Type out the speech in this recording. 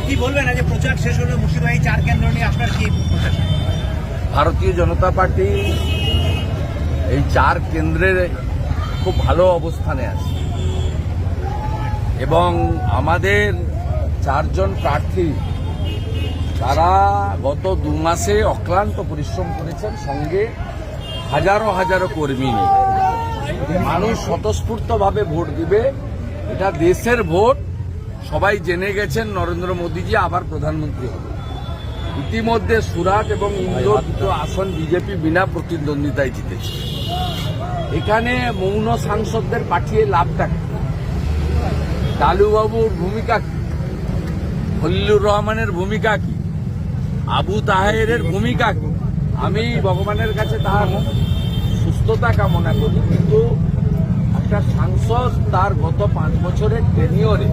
কি বলবেন আজ প্রচার শেষ হলো মুর্শিদাবাদ 4 কেন্দ্র নিয়ে আপনার কি প্রত্যাশা? ভারতীয় জনতা পার্টি এই 4 কেন্দ্রের খুব ভালো অবস্থানে আছে এবং আমাদের 4 জন প্রার্থী তারা গত 2 মাসে অক্লান্ত পরিশ্রম করেছেন, সঙ্গে হাজারো হাজারো কর্মী নিয়ে। মানুষ স্বতঃস্ফূর্তভাবে ভোট দিবে, এটা দেশের ভোট। সবাই জেনে গেছেন নরেন্দ্র মোদীজি আবার প্রধানমন্ত্রী হবে। ইতিমধ্যে সুরাট এবং ইন্দোর 2 আসন বিজেপি বিনা প্রতিদ্বন্দ্বিতায় জিতেছে। এখানে মৌন সাংসদদের পাঠিয়ে লাভটা কি? লালুবাবুর ভূমিকা কি? খলিলুর রহমানের ভূমিকা কি? আবু তাহেরের ভূমিকা কি? আমি ভগবানের কাছে তার সুস্থতা কামনা করি, কিন্তু একটা সাংসদ তার গত 5 বছরের টেনিয়রে